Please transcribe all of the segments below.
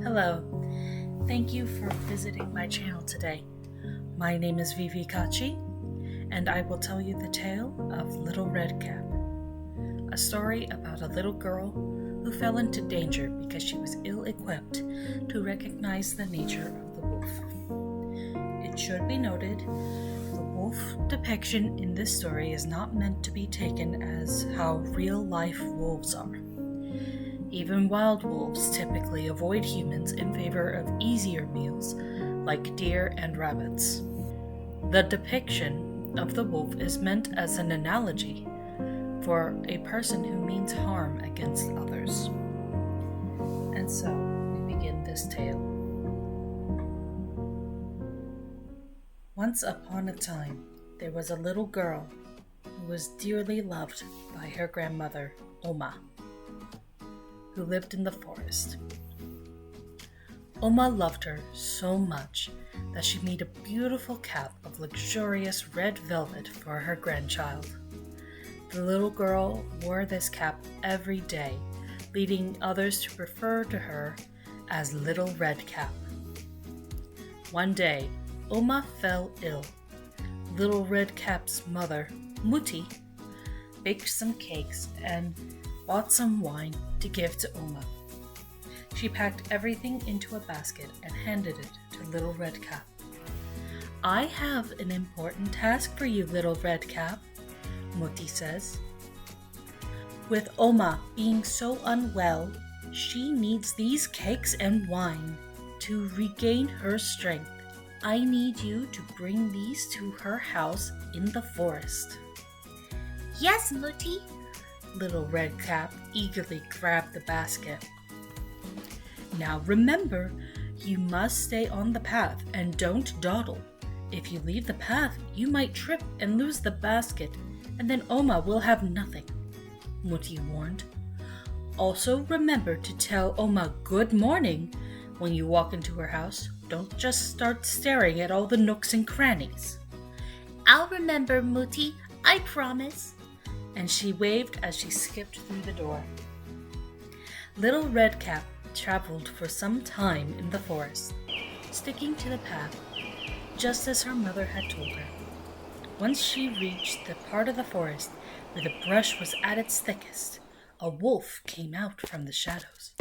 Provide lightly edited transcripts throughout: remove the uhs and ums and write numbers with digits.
Hello, thank you for visiting my channel today. My name is Vivi Kachi, and I will tell you the tale of Little Red Cap, a story about a little girl who fell into danger because she was ill-equipped to recognize the nature of the wolf. It should be noted, the wolf depiction in this story is not meant to be taken as how real-life wolves are. Even wild wolves typically avoid humans in favor of easier meals like deer and rabbits. The depiction of the wolf is meant as an analogy for a person who means harm against others. And so we begin this tale. Once upon a time, there was a little girl who was dearly loved by her grandmother, Oma, who lived in the forest. Oma loved her so much that she made a beautiful cap of luxurious red velvet for her grandchild. The little girl wore this cap every day, leading others to refer to her as Little Red Cap. One day, Oma fell ill. Little Red Cap's mother, Muti, baked some cakes and bought some wine to give to Oma. She packed everything into a basket and handed it to Little Red Cap. "I have an important task for you, Little Red Cap," Muti says. "With Oma being so unwell, she needs these cakes and wine to regain her strength. I need you to bring these to her house in the forest." "Yes, Muti." Little Red Cap eagerly grabbed the basket. "Now remember, you must stay on the path and don't dawdle. If you leave the path, you might trip and lose the basket, and then Oma will have nothing," Muti warned. "Also remember to tell Oma good morning when you walk into her house. Don't just start staring at all the nooks and crannies." "I'll remember, Muti, I promise." And she waved as she skipped through the door. Little Red Cap traveled for some time in the forest, sticking to the path, just as her mother had told her. Once she reached the part of the forest where the brush was at its thickest, a wolf came out from the shadows.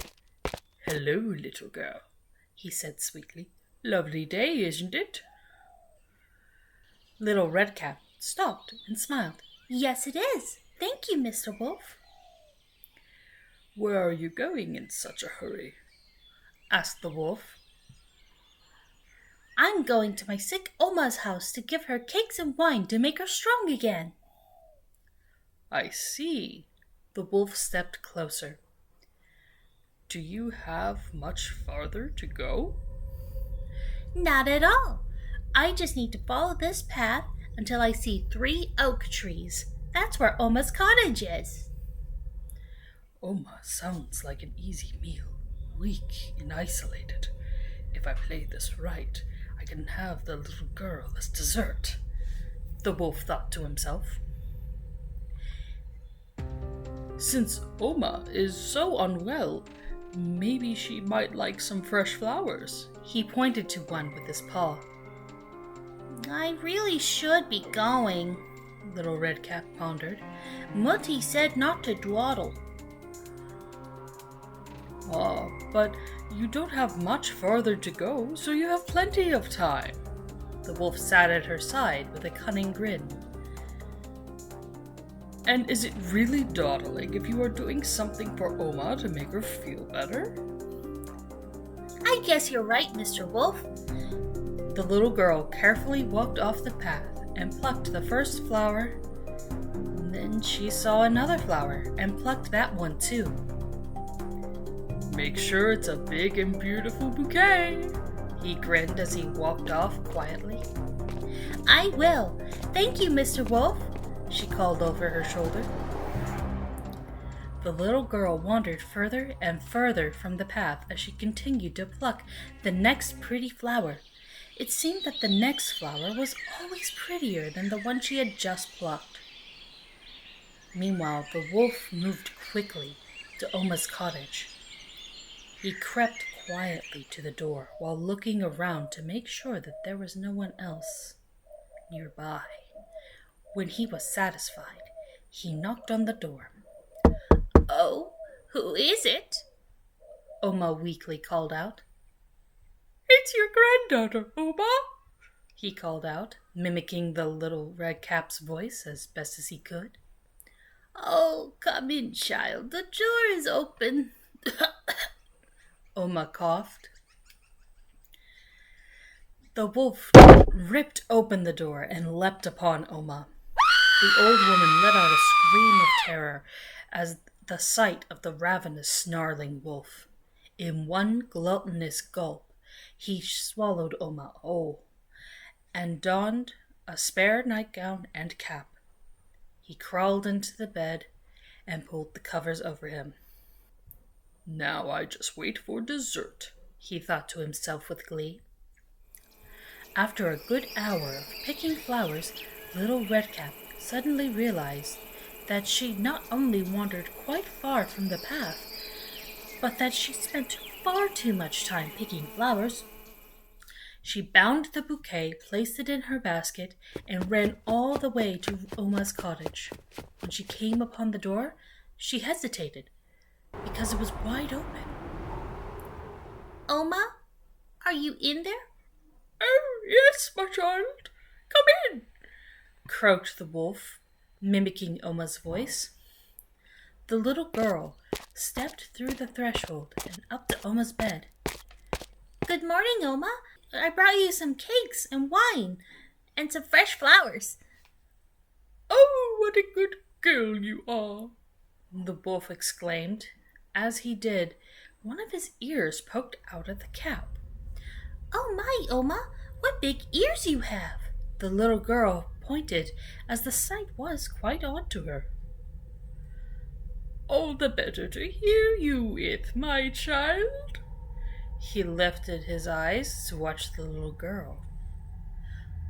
"Hello, little girl," he said sweetly. "Lovely day, isn't it?" Little Red Cap stopped and smiled. "Yes, it is. Thank you, Mr. Wolf." "Where are you going in such a hurry?" asked the wolf. "I'm going to my sick Oma's house to give her cakes and wine to make her strong again." "I see." The wolf stepped closer. "Do you have much farther to go?" "Not at all. I just need to follow this path until I see 3 oak trees. That's where Oma's cottage is." "Oma sounds like an easy meal, weak and isolated. If I play this right, I can have the little girl as dessert," the wolf thought to himself. "Since Oma is so unwell, maybe she might like some fresh flowers." He pointed to one with his paw. "I really should be going," Little Red Cap pondered. "Muti said not to dawdle." But you don't have much farther to go, so you have plenty of time." The wolf sat at her side with a cunning grin. "And is it really dawdling if you are doing something for Oma to make her feel better?" "I guess you're right, Mr. Wolf." The little girl carefully walked off the path and plucked the first flower. Then she saw another flower and plucked that one too. "Make sure it's a big and beautiful bouquet," he grinned as he walked off quietly. "I will. Thank you, Mr. Wolf," she called over her shoulder. The little girl wandered further and further from the path as she continued to pluck the next pretty flower. It seemed that the next flower was always prettier than the one she had just plucked. Meanwhile, the wolf moved quickly to Oma's cottage. He crept quietly to the door while looking around to make sure that there was no one else nearby. When he was satisfied, he knocked on the door. "Oh, who is it?" Oma weakly called out. "It's your granddaughter, Oma," He called out, mimicking the little red cap's voice as best as he could. "Oh, come in, child. The door is open." Oma coughed. The wolf ripped open the door and leapt upon Oma. The old woman let out a scream of terror as the sight of the ravenous, snarling wolf. In one gluttonous gulp, he swallowed Oma whole, and donned a spare nightgown and cap. He crawled into the bed and pulled the covers over him. Now I just wait for dessert, he thought to himself with glee. After a good hour of picking flowers, Little Redcap suddenly realized that she not only wandered quite far from the path, but that she spent far too much time picking flowers. She bound the bouquet, placed it in her basket, and ran all the way to Oma's cottage. When she came upon the door, she hesitated because it was wide open. "Oma, are you in there?" "Oh, yes, my child. Come in," croaked the wolf, mimicking Oma's voice. The little girl stepped through the threshold and up to Oma's bed. "Good morning, Oma. I brought you some cakes and wine and some fresh flowers." "Oh, what a good girl you are," the wolf exclaimed. As he did, one of his ears poked out of the cap. "Oh my, Oma, what big ears you have!" The little girl pointed, as the sight was quite odd to her. "All the better to hear you with, my child." He lifted his eyes to watch the little girl.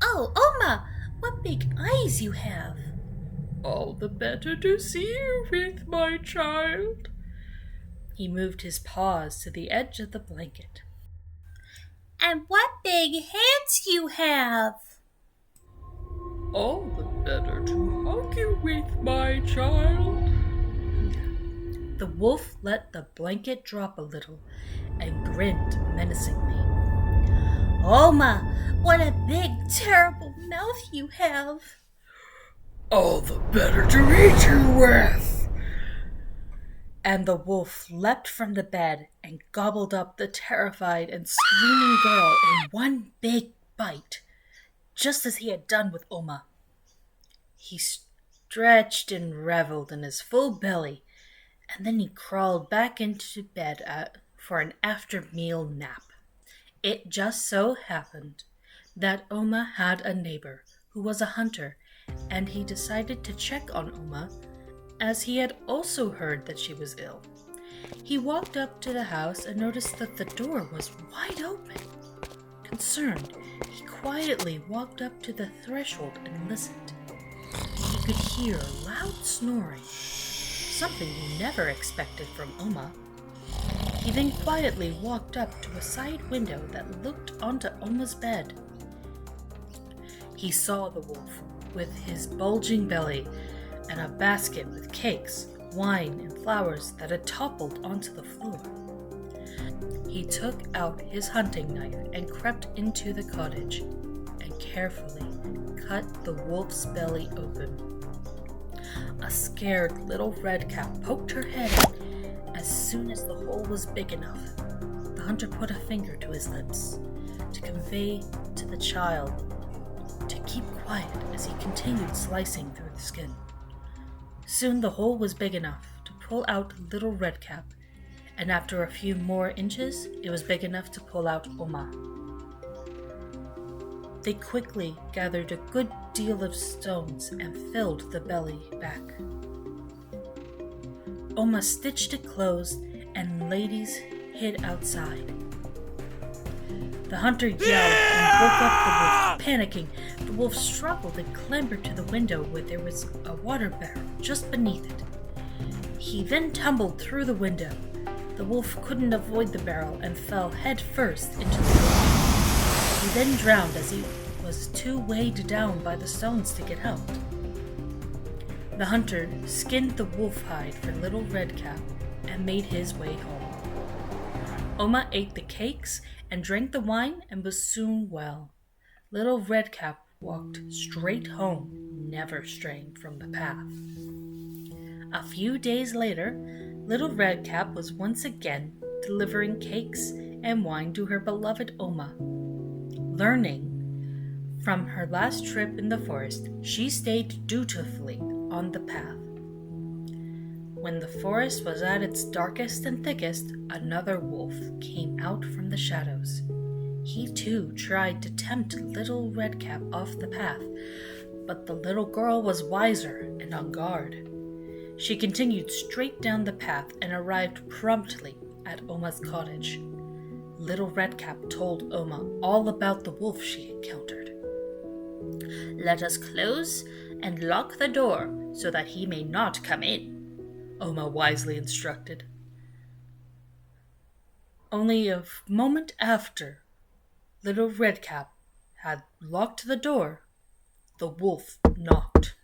"Oh, Oma, what big eyes you have!" "All the better to see you with, my child." He moved his paws to the edge of the blanket. "And what big hands you have!" "All the better to hug you with, my child." The wolf let the blanket drop a little and grinned menacingly. "Oma, what a big, terrible mouth you have!" "All the better to eat you with." And the wolf leapt from the bed and gobbled up the terrified and screaming girl in one big bite, just as he had done with Oma. He stretched and reveled in his full belly, and then he crawled back into bed for an after-meal nap. It just so happened that Oma had a neighbor who was a hunter, and he decided to check on Oma, as he had also heard that she was ill. He walked up to the house and noticed that the door was wide open. Concerned, he quietly walked up to the threshold and listened. He could hear loud snoring, something he never expected from Oma. He then quietly walked up to a side window that looked onto Oma's bed. He saw the wolf with his bulging belly and a basket with cakes, wine, and flowers that had toppled onto the floor. He took out his hunting knife and crept into the cottage and carefully cut the wolf's belly open. A scared little redcap poked her head out as soon as the hole was big enough. The hunter put a finger to his lips to convey to the child to keep quiet as he continued slicing through the skin. Soon the hole was big enough to pull out Little Redcap, and after a few more inches, it was big enough to pull out Oma. They quickly gathered a good deal of stones and filled the belly back. Oma stitched it closed, and ladies hid outside. The hunter yelled and woke up the wolf, panicking. The wolf struggled and clambered to the window where there was a water barrel just beneath it. He then tumbled through the window. The wolf couldn't avoid the barrel and fell head first into the water. He then drowned as he was too weighed down by the stones to get out. The hunter skinned the wolf hide for Little Redcap and made his way home. Oma ate the cakes and drank the wine and was soon well. Little Redcap walked straight home, never straying from the path. A few days later, Little Redcap was once again delivering cakes and wine to her beloved Oma. Learning from her last trip in the forest, she stayed dutifully on the path. When the forest was at its darkest and thickest, another wolf came out from the shadows. He too tried to tempt Little Redcap off the path, but the little girl was wiser and on guard. She continued straight down the path and arrived promptly at Oma's cottage. Little Redcap told Oma all about the wolf she encountered. "Let us close and lock the door so that he may not come in," Oma wisely instructed. Only a moment after Little Redcap had locked the door, the wolf knocked.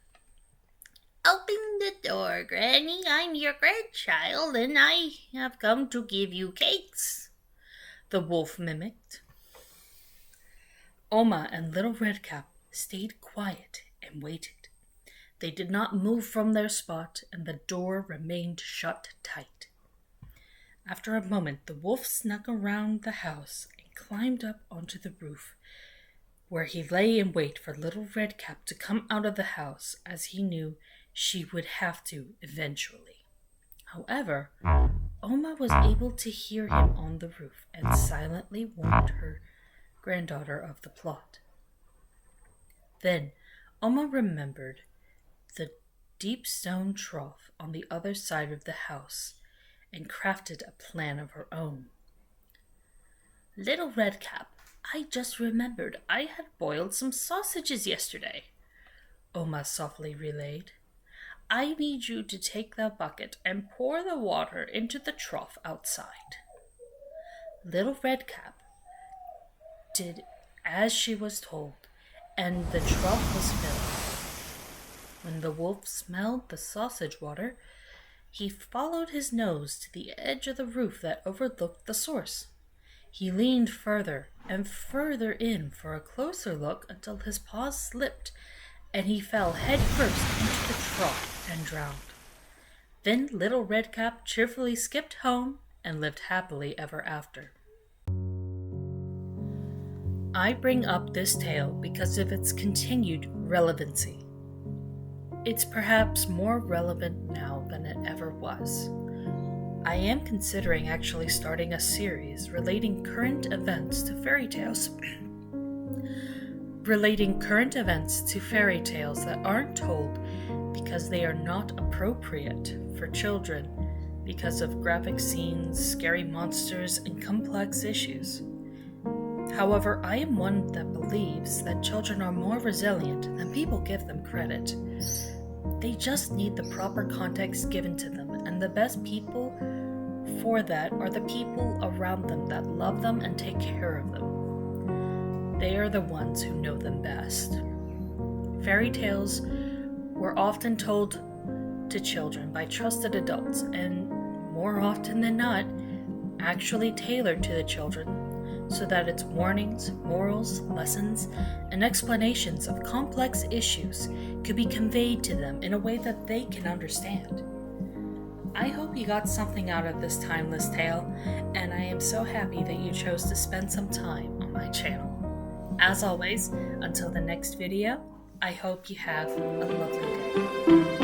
"Open the door, Granny. I'm your grandchild, and I have come to give you cakes," the wolf mimicked. Oma and Little Redcap stayed quiet and waited. They did not move from their spot, and the door remained shut tight. After a moment, the wolf snuck around the house and climbed up onto the roof, where he lay in wait for Little Redcap to come out of the house, as he knew she would have to eventually. However, Oma was able to hear him on the roof and silently warned her granddaughter of the plot. Then Oma remembered the deep stone trough on the other side of the house and crafted a plan of her own. "Little Redcap, I just remembered I had boiled some sausages yesterday," Oma softly relayed. "I need you to take the bucket and pour the water into the trough outside." Little Redcap did as she was told, and the trough was filled. When the wolf smelled the sausage water, he followed his nose to the edge of the roof that overlooked the source. He leaned further and further in for a closer look until his paws slipped and he fell headfirst into the trough and drowned. Then Little Redcap cheerfully skipped home and lived happily ever after. I bring up this tale because of its continued relevancy. It's perhaps more relevant now than it ever was. I am considering actually starting a series relating current events to fairy tales. Relating current events to fairy tales that aren't told because they are not appropriate for children because of graphic scenes, scary monsters, and complex issues. However, I am one that believes that children are more resilient than people give them credit. They just need the proper context given to them, and the best people for that are the people around them that love them and take care of them. They are the ones who know them best. Fairy tales were often told to children by trusted adults, and more often than not, actually tailored to the children so that its warnings, morals, lessons, and explanations of complex issues could be conveyed to them in a way that they can understand. I hope you got something out of this timeless tale, and I am so happy that you chose to spend some time on my channel. As always, until the next video, I hope you have a lovely day.